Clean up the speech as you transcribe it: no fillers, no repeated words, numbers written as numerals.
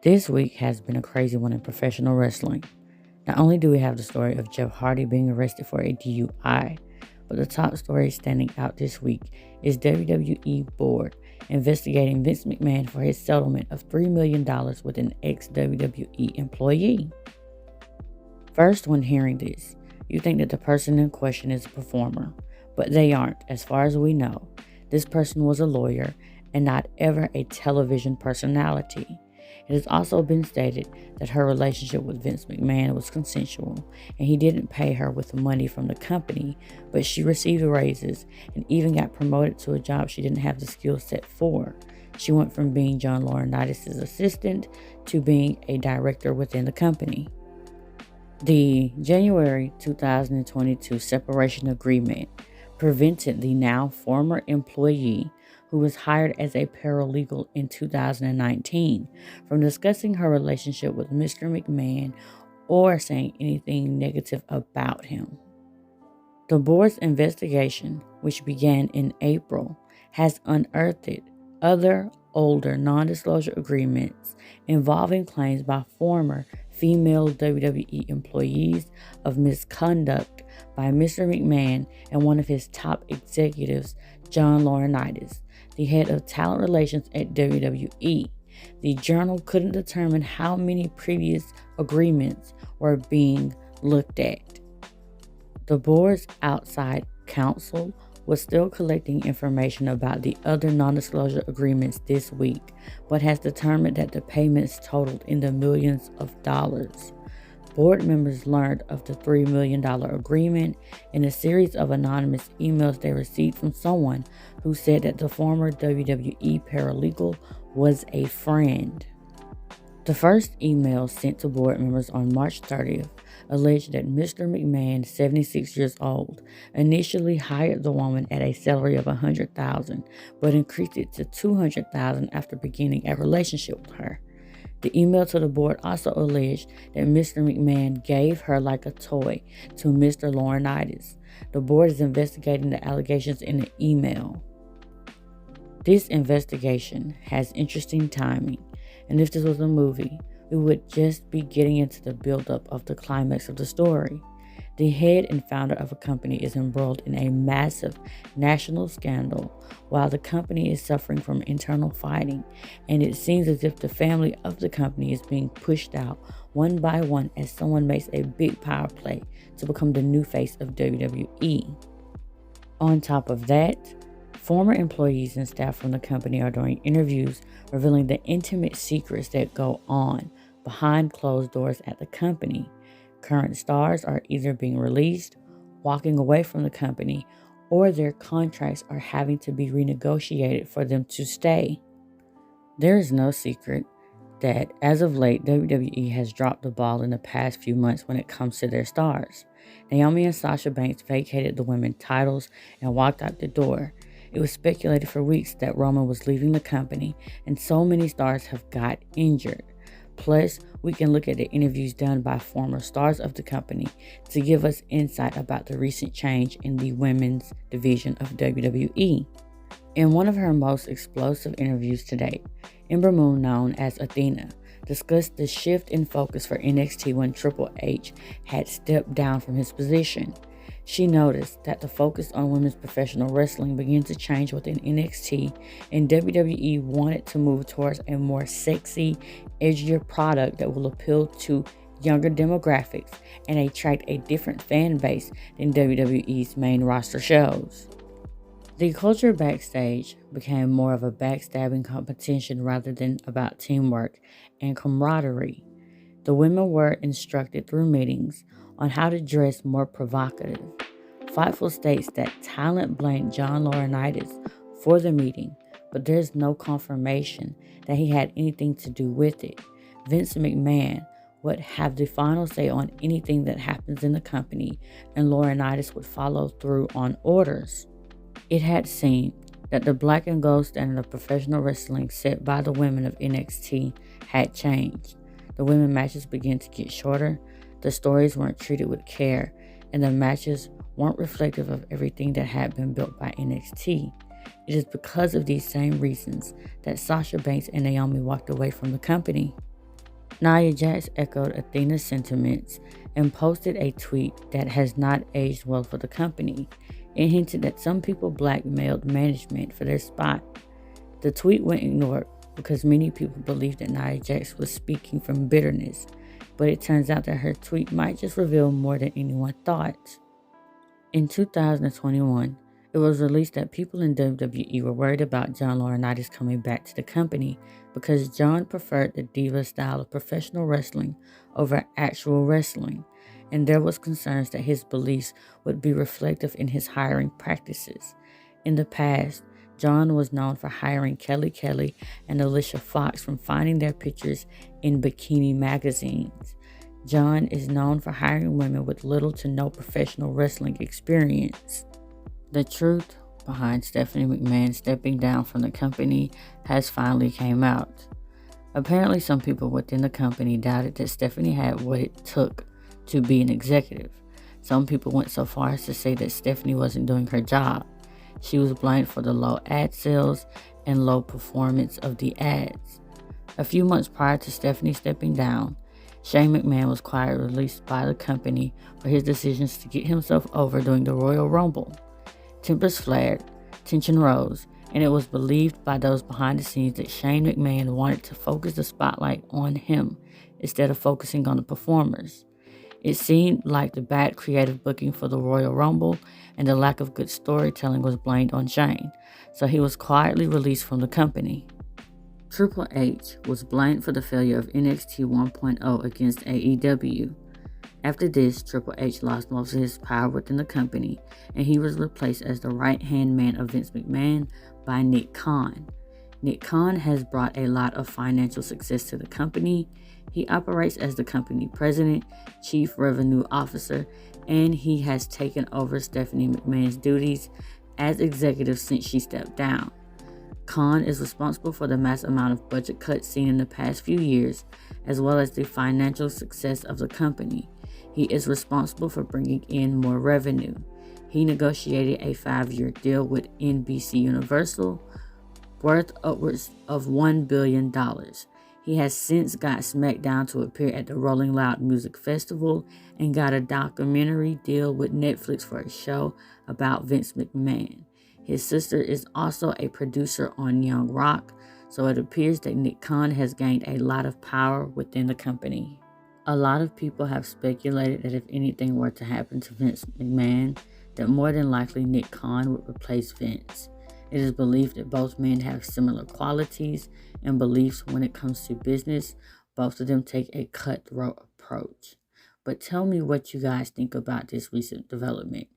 This week has been a crazy one in professional wrestling. Not only do we have the story of Jeff Hardy being arrested for a DUI, but the top story standing out this week is WWE board investigating Vince McMahon for his settlement of $3 million with an ex-WWE employee. First, when hearing this, you think that the person in question is a performer, but they aren't, as far as we know. This person was a lawyer and not ever a television personality. It has also been stated that her relationship with Vince McMahon was consensual, and he didn't pay her with money from the company, but she received raises and even got promoted to a job she didn't have the skill set for. She went from being John Lauranitis' assistant to being a director within the company. The January 2022 separation agreement prevented the now former employee, who was hired as a paralegal in 2019, from discussing her relationship with Mr. McMahon or saying anything negative about him. The board's investigation, which began in April, has unearthed other older non-disclosure agreements involving claims by former female WWE employees of misconduct by Mr. McMahon and one of his top executives, John Lauranitis, the head of talent relations at WWE. The journal couldn't determine how many previous agreements were being looked at. The board's outside counsel was still collecting information about the other non-disclosure agreements this week, but has determined that the payments totaled in the millions of dollars. Board members learned of the $3 million agreement in a series of anonymous emails they received from someone who said that the former WWE paralegal was a friend. The first email sent to board members on March 30th alleged that Mr. McMahon, 76 years old, initially hired the woman at a salary of $100,000, but increased it to $200,000 after beginning a relationship with her. The email to the board also alleged that Mr. McMahon gave her like a toy to Mr. Lauranitis. The board is investigating the allegations in the email. This investigation has interesting timing, and if this was a movie, we would just be getting into the buildup of the climax of the story. The head and founder of a company is embroiled in a massive national scandal while the company is suffering from internal fighting, and it seems as if the family of the company is being pushed out one by one as someone makes a big power play to become the new face of WWE. On top of that, former employees and staff from the company are doing interviews revealing the intimate secrets that go on behind closed doors at the company. Current stars are either being released, walking away from the company, or their contracts are having to be renegotiated for them to stay. There is no secret that as of late, WWE has dropped the ball in the past few months when it comes to their stars. Naomi and Sasha Banks vacated the women's titles and walked out the door. It was speculated for weeks that Roman was leaving the company, and so many stars have got injured. Plus, we can look at the interviews done by former stars of the company to give us insight about the recent change in the women's division of WWE. In one of her most explosive interviews to date, Ember Moon, known as Athena, discussed the shift in focus for NXT when Triple H had stepped down from his position. She noticed that the focus on women's professional wrestling began to change within NXT, and WWE wanted to move towards a more sexy, edgier product that will appeal to younger demographics and attract a different fan base than WWE's main roster shows. The culture backstage became more of a backstabbing competition rather than about teamwork and camaraderie. The women were instructed through meetings on how to dress more provocative. Fightful states that talent blamed John Lauranitis for the meeting, but there's no confirmation that he had anything to do with it. Vince McMahon would have the final say on anything that happens in the company, and Lauranitis would follow through on orders. It had seemed that the black and gold standard of professional wrestling set by the women of NXT had changed. The women matches began to get shorter, the stories weren't treated with care, and the matches weren't reflective of everything that had been built by NXT. It is because of these same reasons that Sasha Banks and Naomi walked away from the company. Nia Jax echoed Athena's sentiments and posted a tweet that has not aged well for the company. It hinted that some people blackmailed management for their spot. The tweet went ignored because many people believed that Nia Jax was speaking from bitterness, but it turns out that her tweet might just reveal more than anyone thought. In 2021, it was released that people in WWE were worried about John Lauranitis coming back to the company because John preferred the diva style of professional wrestling over actual wrestling, and there was concerns that his beliefs would be reflective in his hiring practices. In the past, John was known for hiring Kelly and Alicia Fox from finding their pictures in bikini magazines. John is known for hiring women with little to no professional wrestling experience. The truth behind Stephanie McMahon stepping down from the company has finally came out. Apparently, some people within the company doubted that Stephanie had what it took to be an executive. Some people went so far as to say that Stephanie wasn't doing her job. She was blamed for the low ad sales and low performance of the ads. A few months prior to Stephanie stepping down, Shane McMahon was quietly released by the company for his decisions to get himself over during the Royal Rumble. Tempers flared, tension rose, and it was believed by those behind the scenes that Shane McMahon wanted to focus the spotlight on him instead of focusing on the performers. It seemed like the bad creative booking for the Royal Rumble and the lack of good storytelling was blamed on Shane, so he was quietly released from the company. Triple H was blamed for the failure of NXT 1.0 against AEW. After this, Triple H lost most of his power within the company, and he was replaced as the right-hand man of Vince McMahon by Nick Khan. Nick Khan has brought a lot of financial success to the company. He operates as the company president, chief revenue officer, and he has taken over Stephanie McMahon's duties as executive since she stepped down. Khan is responsible for the mass amount of budget cuts seen in the past few years, as well as the financial success of the company. He is responsible for bringing in more revenue. He negotiated a 5-year deal with NBC Universal worth upwards of $1 billion. He has since got SmackDown to appear at the Rolling Loud Music Festival and got a documentary deal with Netflix for a show about Vince McMahon. His sister is also a producer on Young Rock, so it appears that Nick Khan has gained a lot of power within the company. A lot of people have speculated that if anything were to happen to Vince McMahon, that more than likely Nick Khan would replace Vince. It is believed that both men have similar qualities and beliefs when it comes to business. Both of them take a cutthroat approach. But tell me what you guys think about this recent development.